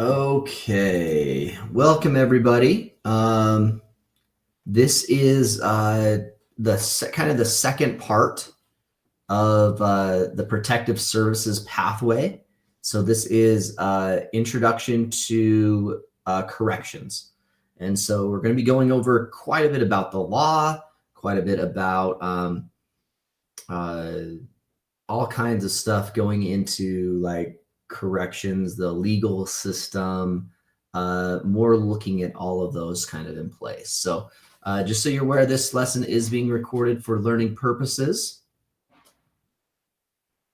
Okay, welcome everybody. This is the second part of the protective services pathway. So this is introduction to corrections. And so we're going to be going over quite a bit about the law, quite a bit about all kinds of stuff going into like corrections, the legal system, more looking at all of those kind of in place. So just so you're aware, this lesson is being recorded for learning purposes.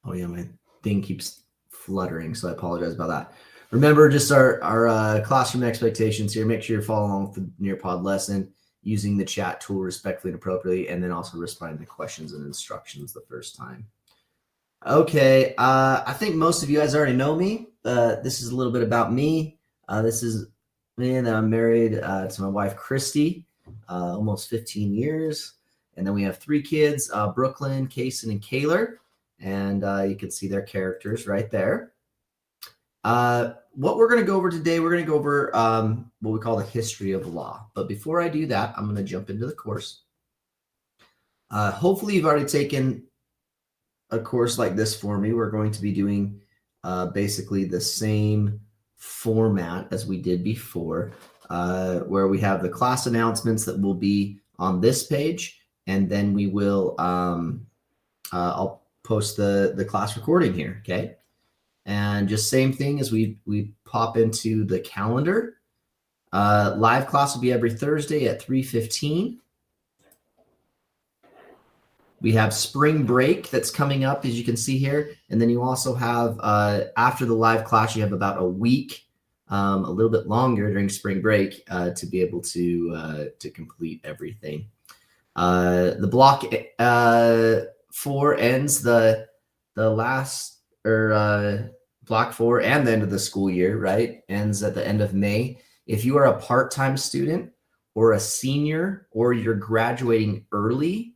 Oh yeah, my thing keeps fluttering, so I apologize about that. Remember, just our classroom expectations here. Make sure you're following along with the Nearpod lesson, using the chat tool respectfully and appropriately, and then also responding to questions and instructions the first time. Okay, I think most of you guys already know me. This is a little bit about me. This is me, and I'm married to my wife, Christy, almost 15 years. And then we have 3 kids, Brooklyn, Kaysen, and Kaylor. And you can see their characters right there. What we're going to go over today, we're going to go over what we call the history of law. But before I do that, I'm going to jump into the course. Hopefully you've already taken a course like this for me. We're going to be doing basically the same format as we did before, where we have the class announcements that will be on this page, and then we will I'll post the class recording here, okay? And just same thing as we pop into the calendar. Live class will be every Thursday at 3:15. We have spring break that's coming up, as you can see here. And then you also have, after the live class, you have about a week, a little bit longer during spring break to be able to complete everything. The block 4 ends the last, or block 4 and the end of the school year, right? Ends at the end of May. If you are a part-time student or a senior, or you're graduating early,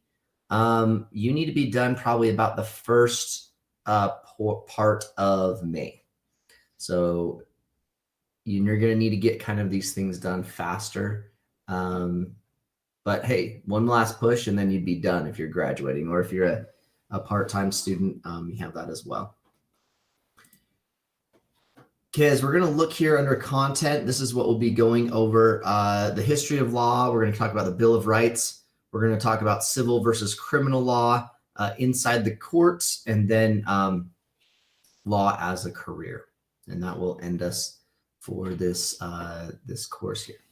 you need to be done probably about the first part of May. So you're going to need to get kind of these things done faster. But hey, one last push and then you'd be done if you're graduating, or if you're a part-time student, you have that as well. Okay, as we're going to look here under content, this is what we'll be going over. The history of law. We're going to talk about the Bill of Rights. We're going to talk about civil versus criminal law inside the courts, and then law as a career. And that will end us for this this course here.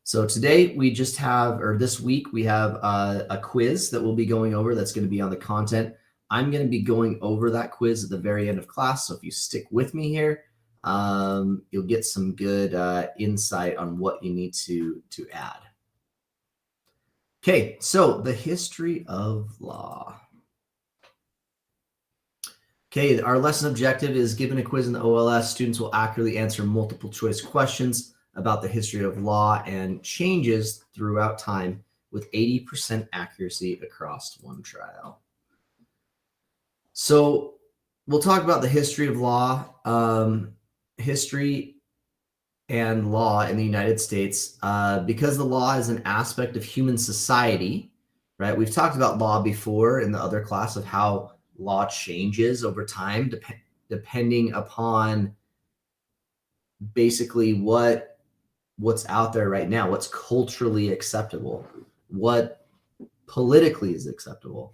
So today we just have, or this week we have a quiz that we'll be going over that's going to be on the content. I'm going to be going over that quiz at the very end of class. So if you stick with me here, you'll get some good insight on what you need to add. Okay, so the history of law. Okay, our lesson objective is, given a quiz in the OLS, students will accurately answer multiple choice questions about the history of law and changes throughout time with 80% accuracy across one trial. So we'll talk about the history of law, history and law in the United States, because the law is an aspect of human society, right? We've talked about law before in the other class of how law changes over time, depending upon basically what's out there right now, what's culturally acceptable, what politically is acceptable.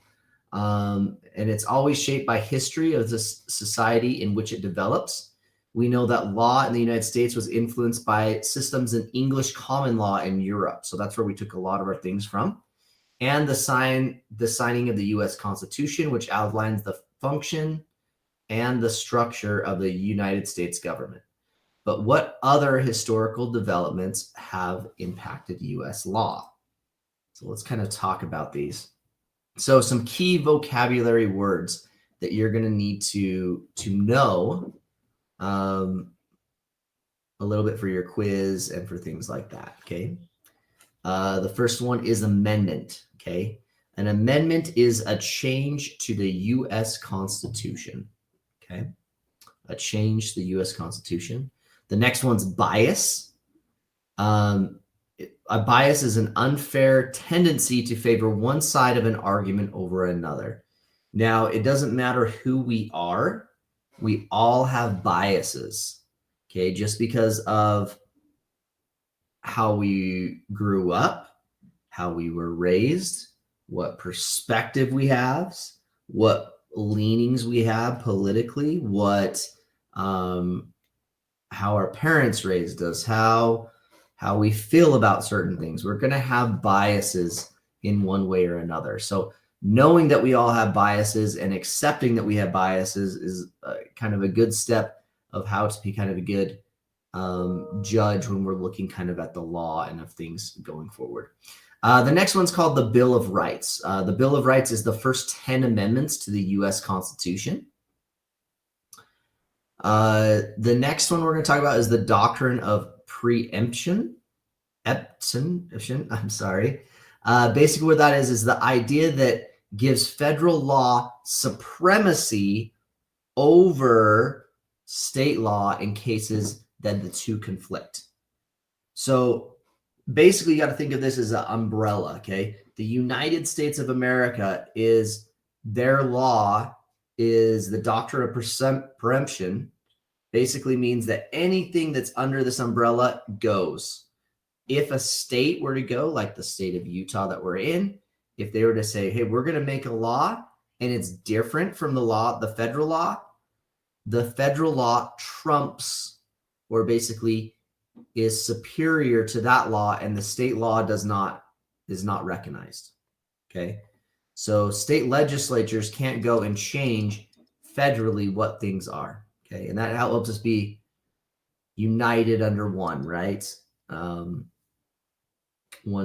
And it's always shaped by history of the society in which it develops. We know that law in the United States was influenced by systems in English common law in Europe. So that's where we took a lot of our things from. And the signing of the U.S. Constitution, which outlines the function and the structure of the United States government. But what other historical developments have impacted U.S. law? So let's kind of talk about these. So some key vocabulary words that you're going to need to know a little bit for your quiz and for things like that, okay? The first one is amendment, okay? An amendment is a change to the U.S. Constitution, okay? A change to the U.S. Constitution. The next one's bias. A bias is an unfair tendency to favor one side of an argument over another. Now, it doesn't matter who we are. We all have biases, okay? Just because of how we grew up, how we were raised, what perspective we have, what leanings we have politically, how our parents raised us, how we feel about certain things. We're going to have biases in one way or another. So knowing that we all have biases and accepting that we have biases is kind of a good step of how to be kind of a good judge when we're looking kind of at the law and of things going forward. The next one's called the Bill of Rights. The Bill of Rights is the first 10 amendments to the U.S. Constitution. The next one we're going to talk about is the doctrine of preemption. I'm sorry. Basically what that is the idea that gives federal law supremacy over state law in cases that the two conflict. So basically you got to think of this as an umbrella, okay? The United States of America is their law is the doctrine of preemption. Basically means that anything that's under this umbrella goes. If a state were to go, like the state of Utah that we're in, if they were to say, hey, we're going to make a law and it's different from the federal law trumps or basically is superior to that law, and the state law is not recognized. Okay. So state legislatures can't go and change federally what things are. Okay. And that helps us be united under one, right? One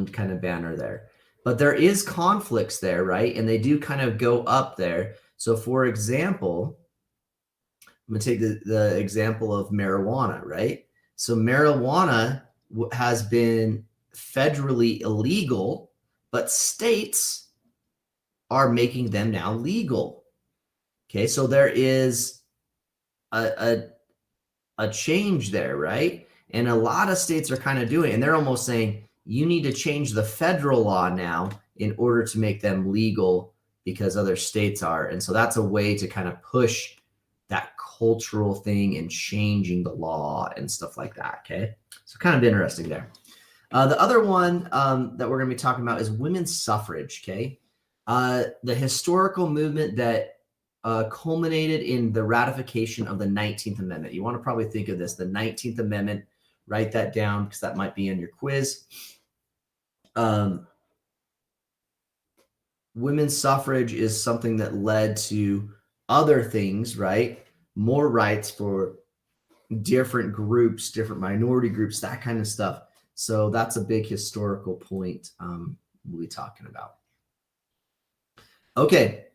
kind of banner there. But there is conflicts there, right? And they do kind of go up there. So for example, I'm going to take the example of marijuana, right? So marijuana has been federally illegal, but states are making them now legal. Okay, so there is a change there, right? And a lot of states are kind of doing it, and they're almost saying, you need to change the federal law now in order to make them legal because other states are. And so that's a way to kind of push that cultural thing and changing the law and stuff like that, okay? So kind of interesting there. The other one that we're going to be talking about is women's suffrage, okay? The historical movement that culminated in the ratification of the 19th Amendment. You want to probably think of this, the 19th Amendment, write that down because that might be in your quiz. Women's suffrage is something that led to other things, right? More rights for different groups, different minority groups, that kind of stuff. So that's a big historical point we'll be talking about. Okay,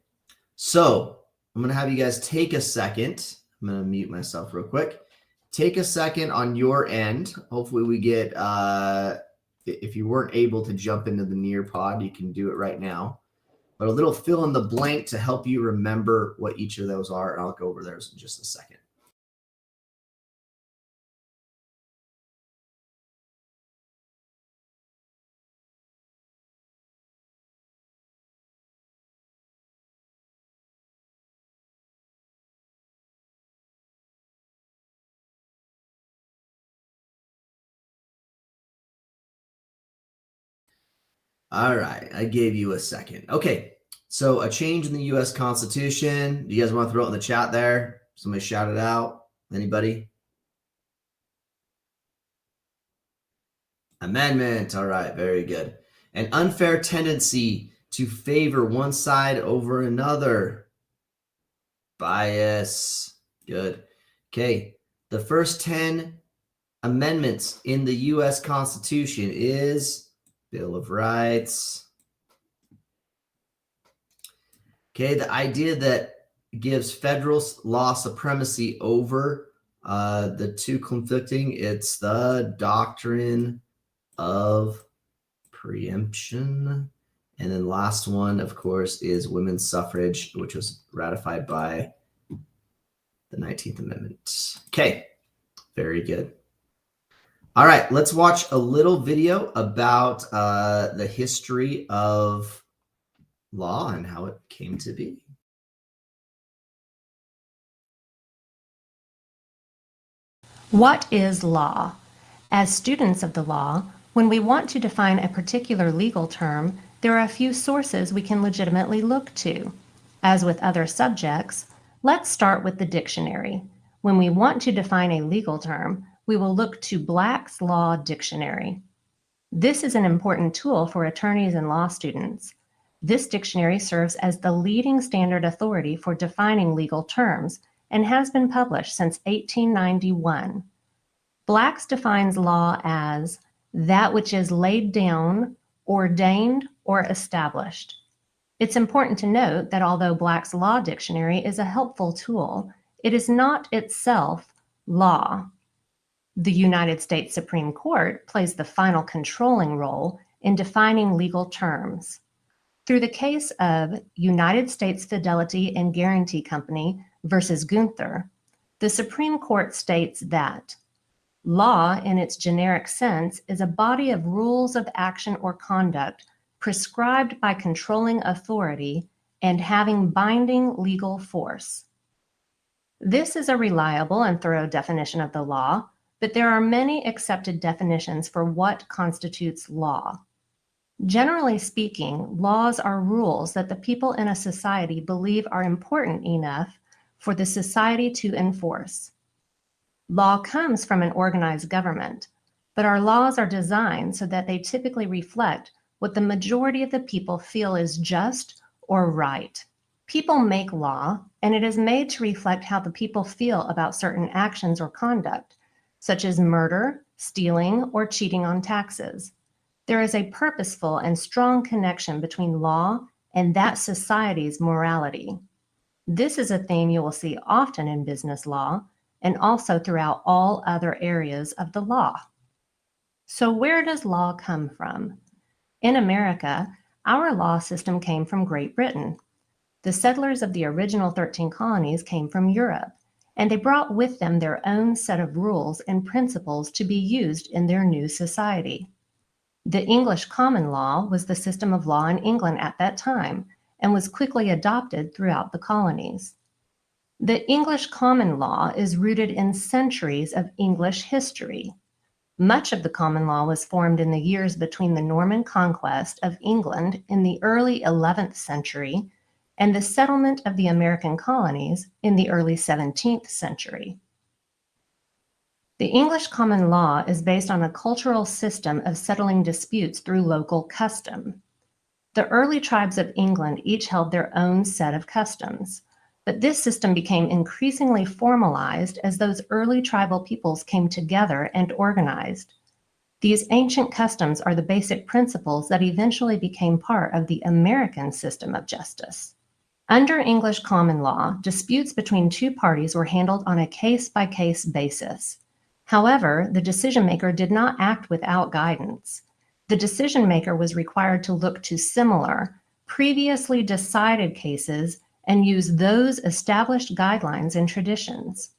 so I'm going to have you guys take a second. I'm going to mute myself real quick. Take a second on your end. Hopefully we get, if you weren't able to jump into the Nearpod, you can do it right now. But a little fill in the blank to help you remember what each of those are. And I'll go over those in just a second. All right, I gave you a second. Okay, so a change in the U.S. Constitution. Do you guys want to throw it in the chat there? Somebody shout it out. Anybody? Amendment. All right, very good. An unfair tendency to favor one side over another. Bias. Good. Okay, the first 10 amendments in the U.S. Constitution is Bill of Rights. Okay, the idea that gives federal law supremacy over the two conflicting, it's the doctrine of preemption. And then last one, of course, is women's suffrage, which was ratified by the 19th Amendment. Okay, Very good. All right, let's watch a little video about the history of law and how it came to be. What is law? As students of the law, when we want to define a particular legal term, there are a few sources we can legitimately look to. As with other subjects, let's start with the dictionary. When we want to define a legal term, we will look to Black's Law Dictionary. This is an important tool for attorneys and law students. This dictionary serves as the leading standard authority for defining legal terms and has been published since 1891. Black's defines law as that which is laid down, ordained, or established. It's important to note that although Black's Law Dictionary is a helpful tool, it is not itself law. The United States Supreme Court plays the final controlling role in defining legal terms. Through the case of United States Fidelity and Guarantee Company versus Gunther, the Supreme Court states that law, in its generic sense, is a body of rules of action or conduct prescribed by controlling authority and having binding legal force. This is a reliable and thorough definition of the law, but there are many accepted definitions for what constitutes law. Generally speaking, laws are rules that the people in a society believe are important enough for the society to enforce. Law comes from an organized government, but our laws are designed so that they typically reflect what the majority of the people feel is just or right. People make law, and it is made to reflect how the people feel about certain actions or conduct, such as murder, stealing, or cheating on taxes. There is a purposeful and strong connection between law and that society's morality. This is a theme you will see often in business law and also throughout all other areas of the law. So where does law come from? In America, our law system came from Great Britain. The settlers of the original 13 colonies came from Europe, and they brought with them their own set of rules and principles to be used in their new society. The English common law was the system of law in England at that time and was quickly adopted throughout the colonies. The English common law is rooted in centuries of English history. Much of the common law was formed in the years between the Norman conquest of England in the early 11th century and the settlement of the American colonies in the early 17th century. The English common law is based on a cultural system of settling disputes through local custom. The early tribes of England each held their own set of customs, but this system became increasingly formalized as those early tribal peoples came together and organized. These ancient customs are the basic principles that eventually became part of the American system of justice. Under English common law, disputes between two parties were handled on a case-by-case basis. However, the decision-maker did not act without guidance. The decision-maker was required to look to similar, previously decided cases and use those established guidelines and traditions.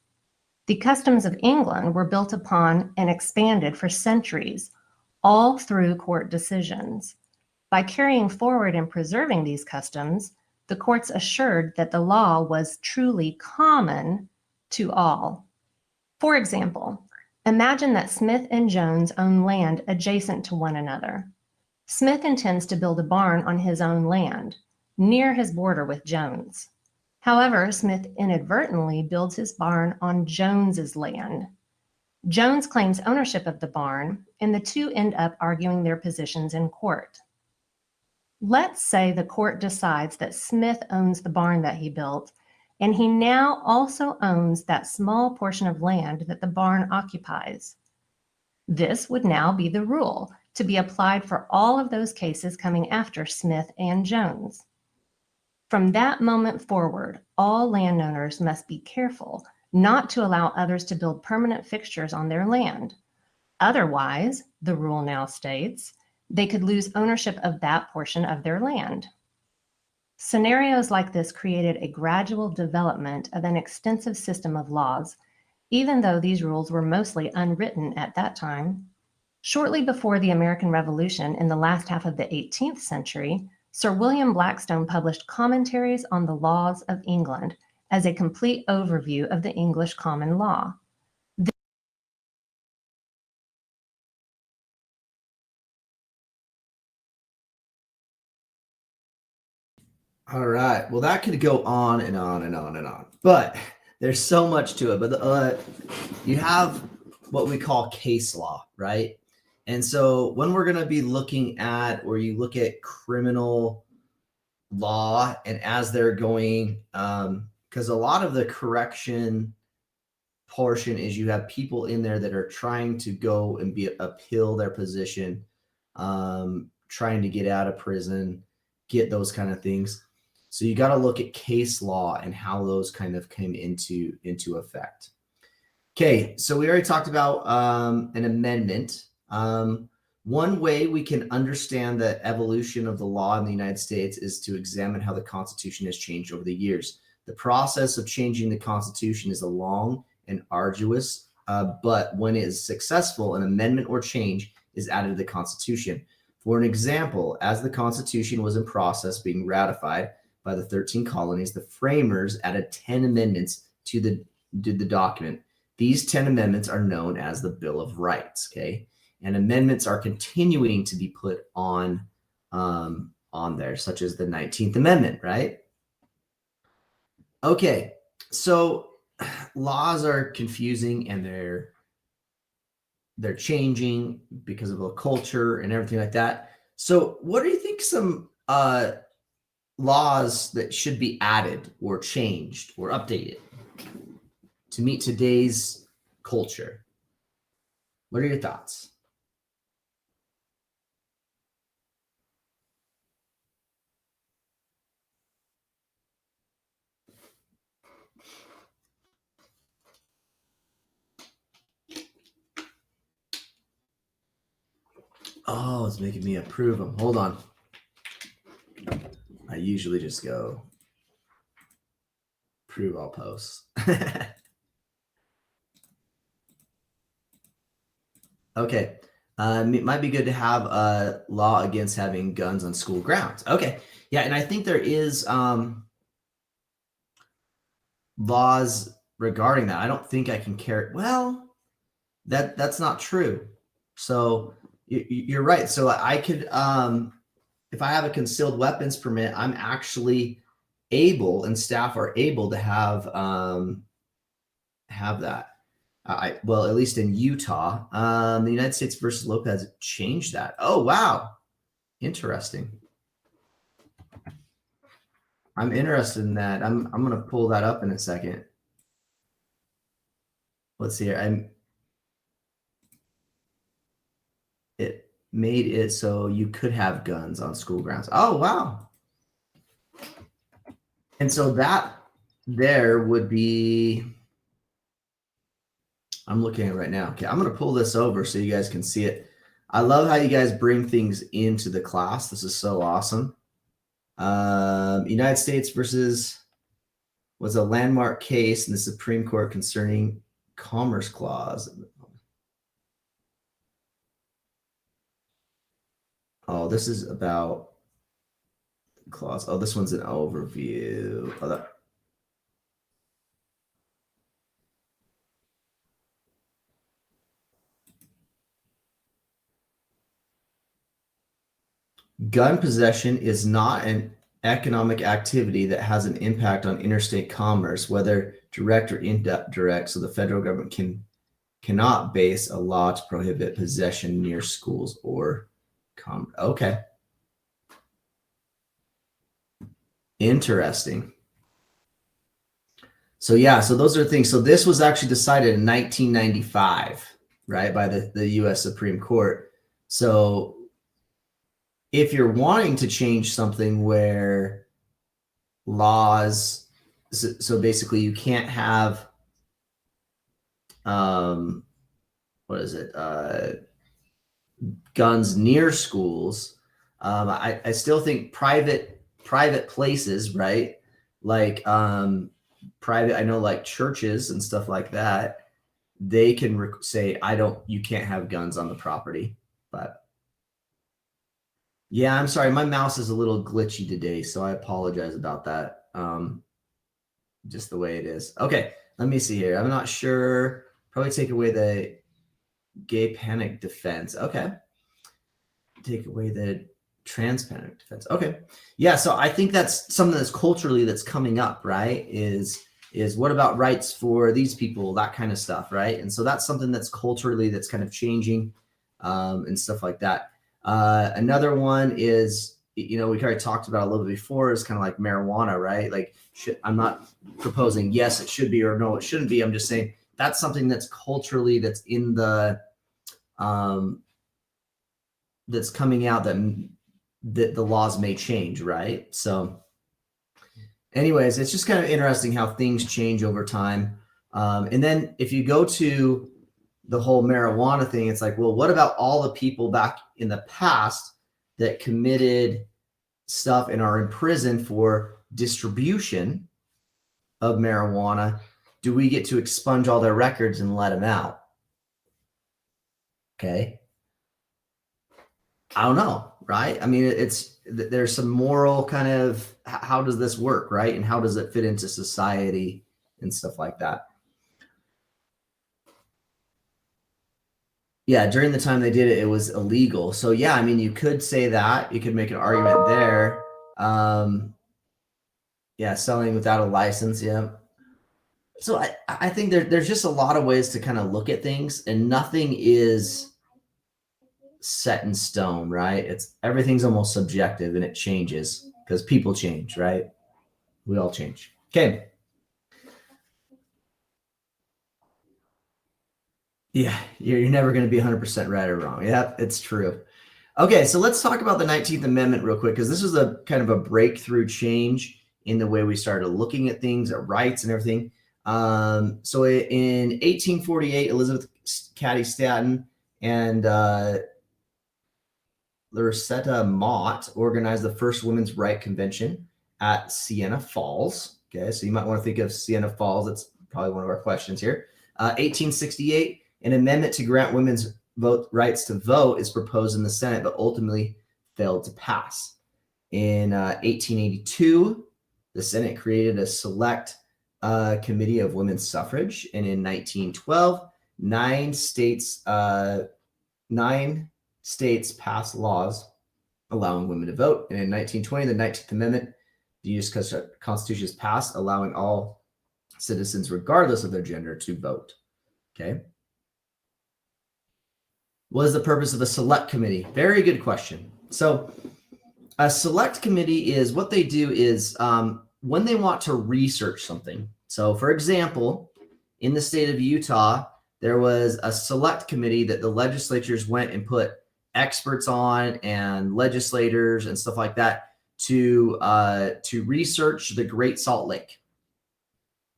The customs of England were built upon and expanded for centuries, all through court decisions. By carrying forward and preserving these customs, the courts assured that the law was truly common to all. For example, imagine that Smith and Jones own land adjacent to one another. Smith intends to build a barn on his own land, near his border with Jones. However, Smith inadvertently builds his barn on Jones's land. Jones claims ownership of the barn, and the two end up arguing their positions in court. Let's say the court decides that Smith owns the barn that he built, and he now also owns that small portion of land that the barn occupies. This would now be the rule to be applied for all of those cases coming after Smith and Jones. From that moment forward, all landowners must be careful not to allow others to build permanent fixtures on their land. Otherwise, the rule now states, they could lose ownership of that portion of their land. Scenarios like this created a gradual development of an extensive system of laws, even though these rules were mostly unwritten at that time. Shortly before the American Revolution in the last half of the 18th century, Sir William Blackstone published Commentaries on the Laws of England as a complete overview of the English common law. All right. Well, that could go on and on and on and on, but there's so much to it. But you have what we call case law, right? And so when we're going to be looking at, or you look at criminal law, and as they're going, because a lot of the correction portion is you have people in there that are trying to go and appeal their position, trying to get out of prison, get those kind of things. So you got to look at case law and how those kind of came into effect. Okay, so we already talked about an amendment. One way we can understand the evolution of the law in the United States is to examine how the Constitution has changed over the years. The process of changing the Constitution is a long and arduous, but when it is successful, an amendment or change is added to the Constitution. For an example, as the Constitution was in process being ratified by the 13 colonies, the framers added 10 amendments to the document. These 10 amendments are known as the Bill of Rights, okay? And amendments are continuing to be put on there, such as the 19th Amendment, right? Okay, so laws are confusing and they're changing because of the culture and everything like that. So what do you think some laws that should be added or changed or updated to meet today's culture? What are your thoughts? Oh, it's making me approve them. Hold on. I usually just go approve all posts. Okay. It might be good to have a law against having guns on school grounds. Okay. Yeah, and I think there is laws regarding that. I don't think I can carry. Well, that's not true. So you're right. So I could, if I have a concealed weapons permit, I'm actually able, and staff are able to have that. Well, at least in Utah, the United States versus Lopez changed that. Oh, wow. Interesting. I'm interested in that. I'm going to pull that up in a second. Let's see here. It made it so you could have guns on school grounds. Oh, wow. And so that there would be, I'm looking at it right now. Okay, I'm going to pull this over so you guys can see it. I love how you guys bring things into the class. This is so awesome. United States versus was a landmark case in the Supreme Court concerning Commerce Clause. Oh, this is about clause. Oh, this one's an overview. Oh, gun possession is not an economic activity that has an impact on interstate commerce, whether direct or indirect. So the federal government cannot base a law to prohibit possession near schools or commerce. Okay. Interesting. So yeah, so those are things. So this was actually decided in 1995, right, by the U.S. Supreme Court. So if you're wanting to change something where laws, so basically you can't have, what is it, guns near schools. I still think private places, right? Like private, I know like churches and stuff like that. they can say, you can't have guns on the property. But yeah, I'm sorry, my mouse is a little glitchy today, so I apologize about that. Just the way it is. Okay, let me see here. I'm not sure. Probably take away the gay panic defense. Okay. Take away the trans panic defense. Okay. Yeah, so I think that's something that's culturally that's coming up, right? Is what about rights for these people, that kind of stuff, right? And so that's something that's culturally that's kind of changing, and stuff like that. Another one is, we already talked about a little bit before, is kind of like marijuana, right? Like, I'm not proposing yes it should be or no it shouldn't be. I'm just saying that's something that's culturally that's in the that's coming out that the laws may change, right? So anyways, it's just kind of interesting how things change over time. And then if you go to the whole marijuana thing, it's like, well, what about all the people back in the past that committed stuff and are in prison for distribution of marijuana? Do we get to expunge all their records and let them out? Okay. I don't know, right? I mean, there's some moral kind of, how does this work, right? And how does it fit into society and stuff like that? Yeah, during the time they did it, it was illegal. So yeah, I mean, you could say that. You could make an argument there. Yeah, selling without a license, yeah. So I think there's just a lot of ways to kind of look at things, and nothing is set in stone, right? Everything's almost subjective, and it changes because people change, right? We all change. Okay. Yeah, you're never going to be 100% right or wrong. Yeah, it's true. Okay, so let's talk about the 19th Amendment real quick, because this was a kind of a breakthrough change in the way we started looking at things, at rights and everything. So in 1848, Elizabeth Cady Stanton and Loretta Mott organized the first women's right convention at Siena Falls. Okay, so you might want to think of Siena Falls. That's probably one of our questions here. 1868, an amendment to grant women's rights to vote is proposed in the Senate, but ultimately failed to pass. In 1882, the Senate created a select committee of women's suffrage, and in 1912, nine states passed laws allowing women to vote. And in 1920, the 19th Amendment, the U.S. Constitution is passed, allowing all citizens, regardless of their gender, to vote. Okay. What is the purpose of a select committee? Very good question. So a select committee is what they do is when they want to research something. So for example, in the state of Utah, there was a select committee that the legislatures went and put experts on and legislators and stuff like that to research the Great Salt Lake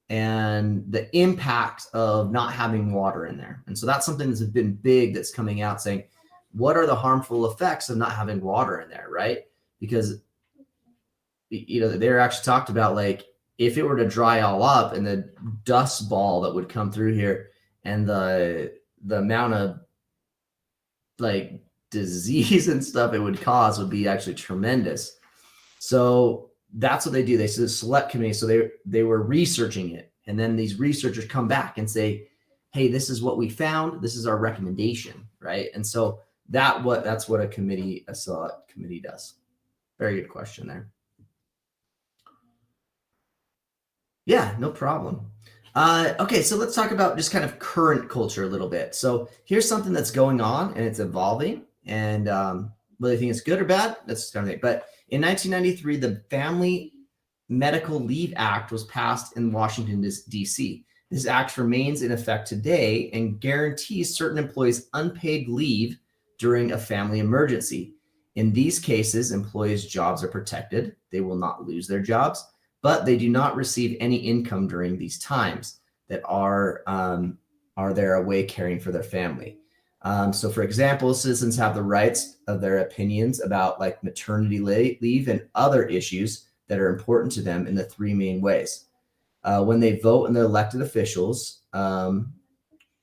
and the impact of not having water in there. And so that's something that's been big that's coming out saying, what are the harmful effects of not having water in there, right? Because, they're actually talked about, like, if it were to dry all up and the dust ball that would come through here and the amount of, like, disease and stuff it would cause would be actually tremendous. So that's what they do. They said select committee. So they were researching it. And then these researchers come back and say, hey, this is what we found. This is our recommendation, right? And so that's what a select committee does. Very good question there. Yeah, no problem. Okay, so let's talk about just kind of current culture a little bit. So here's something that's going on and it's evolving. And whether you think it's good or bad, that's kind of thing. But in 1993, the Family Medical Leave Act was passed in Washington, D.C. This act remains in effect today and guarantees certain employees unpaid leave during a family emergency. In these cases, employees' jobs are protected. They will not lose their jobs, but they do not receive any income during these times that are there away caring for their family. So for example, citizens have the rights of their opinions about, like, maternity leave and other issues that are important to them in the three main ways. When they vote in the elected officials,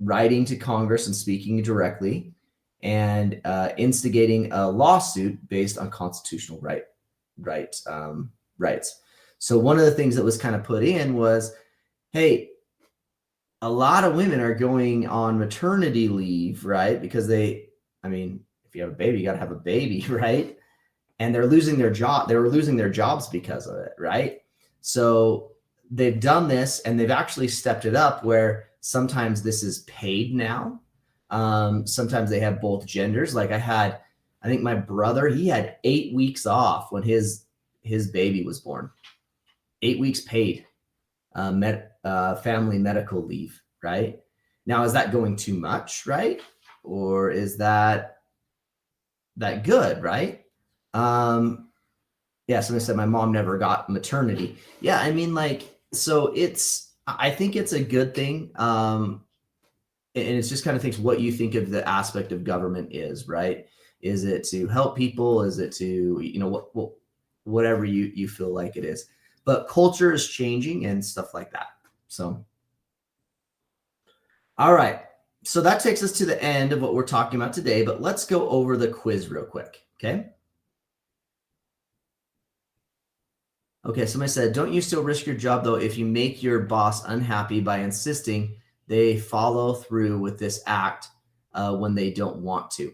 writing to Congress and speaking directly, and instigating a lawsuit based on constitutional rights. So one of the things that was kind of put in was, hey, a lot of women are going on maternity leave, right? Because if you have a baby, you got to have a baby, right? And they're losing their job. They were losing their jobs because of it, right? So they've done this, and they've actually stepped it up where sometimes this is paid now. Sometimes they have both genders. Like I think my brother, he had 8 weeks off when his baby was born. 8 weeks paid family medical leave, right? Now, is that going too much, right? Or is that good, right? Yeah, somebody said my mom never got maternity. Yeah, I mean, so I think it's a good thing. And it's just kind of things what you think of the aspect of government is, right? Is it to help people? Is it to, whatever you feel like it is? But culture is changing and stuff like that. So, all right. So that takes us to the end of what we're talking about today, but let's go over the quiz real quick, okay? Okay, somebody said, don't you still risk your job, though, if you make your boss unhappy by insisting they follow through with this act when they don't want to?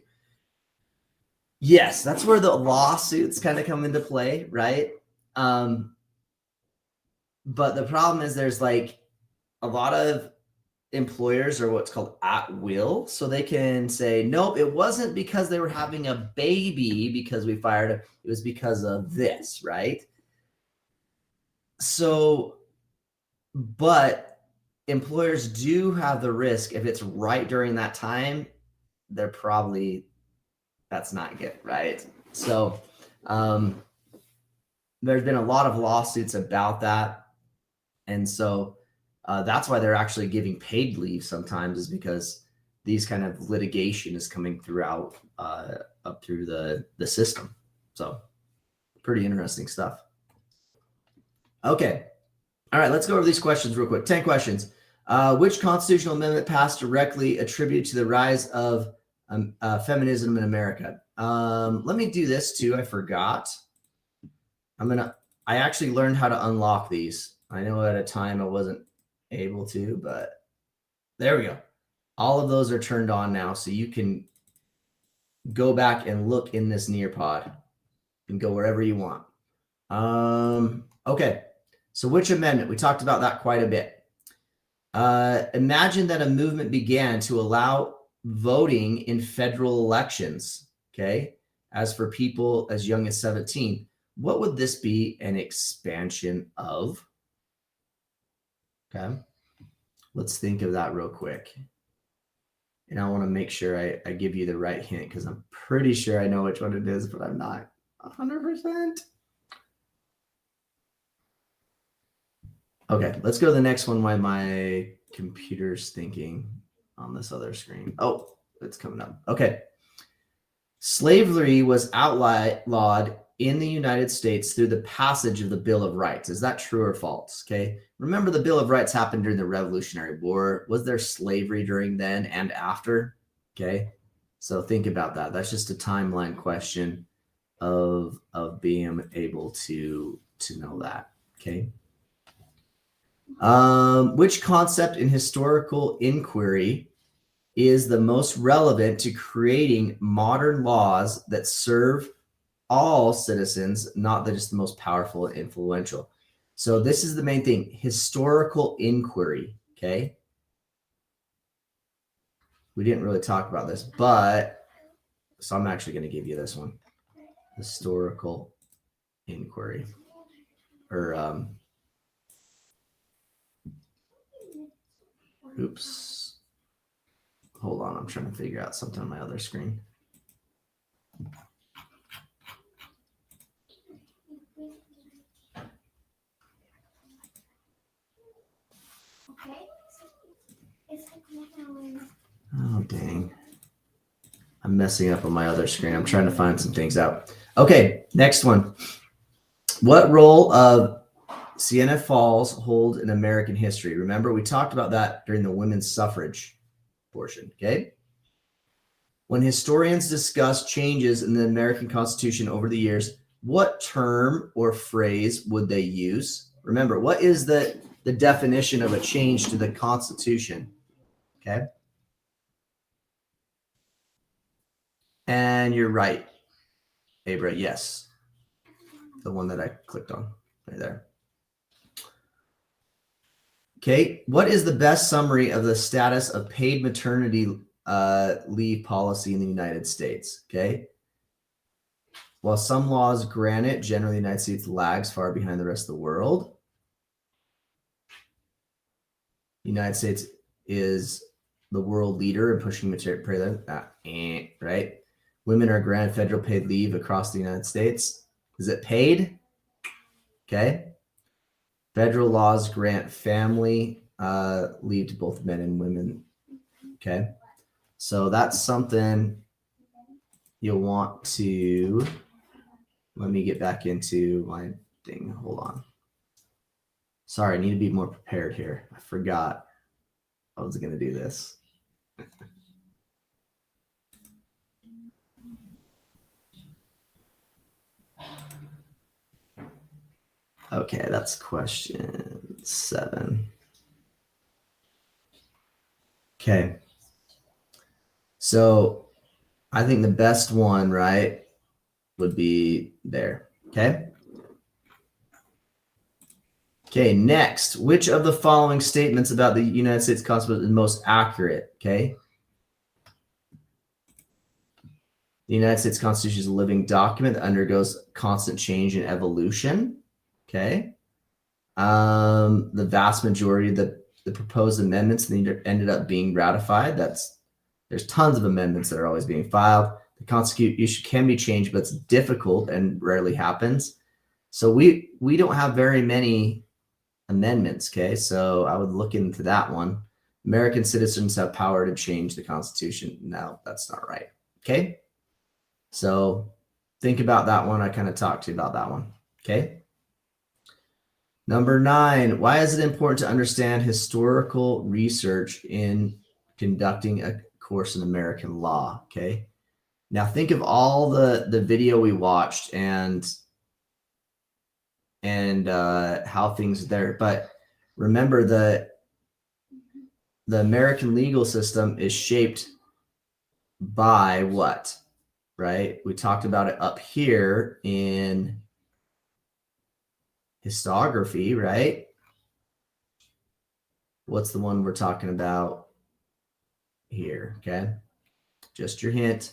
Yes, that's where the lawsuits kind of come into play, right? But the problem is there's like a lot of employers are what's called at will. So they can say, nope, it wasn't because they were having a baby because we fired them. It was because of this, right? So, but employers do have the risk if it's right during that time, that's not good, right? So, there's been a lot of lawsuits about that. And so that's why they're actually giving paid leave sometimes, is because these kind of litigation is coming throughout up through the system. So pretty interesting stuff. Okay. All right, let's go over these questions real quick. 10 questions. Which constitutional amendment passed directly attributed to the rise of feminism in America? Let me do this too. I forgot. I actually learned how to unlock these. I know at a time I wasn't able to, but there we go. All of those are turned on now, so you can go back and look in this Nearpod and go wherever you want. Okay, so which amendment? We talked about that quite a bit. Imagine that a movement began to allow voting in federal elections, okay, as for people as young as 17. What would this be an expansion of? Okay, let's think of that real quick. And I want to make sure I give you the right hint, because I'm pretty sure I know which one it is, but I'm not 100%. Okay, let's go to the next one while my computer's thinking on this other screen. Oh, it's coming up. Okay. Slavery was outlawed in the United States through the passage of the Bill of Rights. Is that true or false? Okay. Remember, the Bill of Rights happened during the Revolutionary War. Was there slavery during then and after? Okay. So think about that. That's just a timeline question of being able to know that. Okay. Which concept in historical inquiry is the most relevant to creating modern laws that serve all citizens, not just the most powerful and influential? So this is the main thing, historical inquiry, okay? We didn't really talk about this, but so I'm actually going to give you this one. Historical inquiry. Or oops. Hold on, I'm trying to figure out something on my other screen. Oh, dang. I'm messing up on my other screen. I'm trying to find some things out. Okay, next one. What role of Siena Falls hold in American history? Remember, we talked about that during the women's suffrage. portion, okay? When historians discuss changes in the American Constitution over the years, what term or phrase would they use? Remember, what is the definition of a change to the Constitution? Okay. And you're right, Abra. Yes. The one that I clicked on right there. Okay. What is the best summary of the status of paid maternity leave policy in the United States? Okay. While some laws grant it, generally the United States lags far behind the rest of the world. The United States is the world leader in pushing maternity leave, right? Women are granted federal paid leave across the United States. Is it paid? Okay. Federal laws grant family leave to both men and women. Okay. So that's something you'll want to, let me get back into my thing. Hold on. Sorry, I need to be more prepared here. I forgot I was going to do this. Okay, that's question 7. Okay. So I think the best one, right, would be there. Okay. Okay, next, which of the following statements about the United States Constitution is most accurate? Okay. The United States Constitution is a living document that undergoes constant change and evolution. Okay. The vast majority of the proposed amendments ended up being ratified. There's tons of amendments that are always being filed. The Constitution can be changed, but it's difficult and rarely happens. So we don't have very many amendments. Okay, so I would look into that one. American citizens have power to change the Constitution. No, that's not right. Okay, so think about that one. I kind of talked to you about that one. Okay. Number 9, why is it important to understand historical research in conducting a course in American law? Okay. Now think of all the video we watched and how things are there. But remember the American legal system is shaped by what? Right? We talked about it up here in histography, right? What's the one we're talking about here? Okay. Just your hint.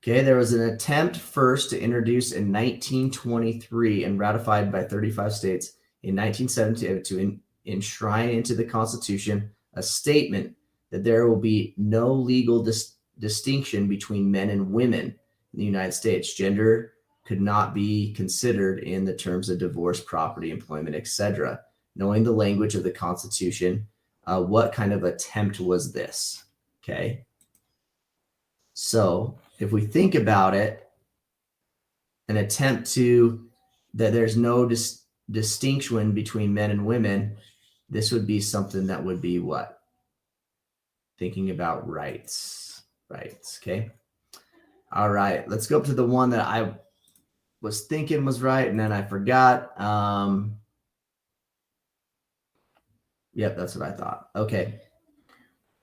Okay, there was an attempt first to introduce in 1923 and ratified by 35 states in 1972 to enshrine into the Constitution a statement that there will be no legal distinction between men and women in the United States. Gender could not be considered in the terms of divorce, property, employment, etc. Knowing the language of the Constitution, what kind of attempt was this? Okay. So if we think about it, an attempt that there's no distinction between men and women, this would be something that would be what? Thinking about rights. Okay. All right. Let's go up to the one that I was thinking was right, and then I forgot. Yep, that's what I thought. Okay.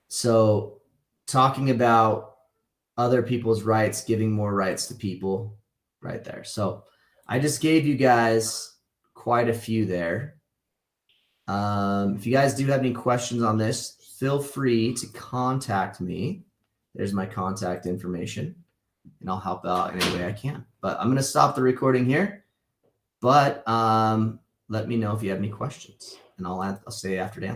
So talking about other people's rights, giving more rights to people right there. So I just gave you guys quite a few there. If you guys do have any questions on this, feel free to contact me. There's my contact information, and I'll help out in any way I can. But I'm going to stop the recording here. But let me know if you have any questions, and I'll say after to answer.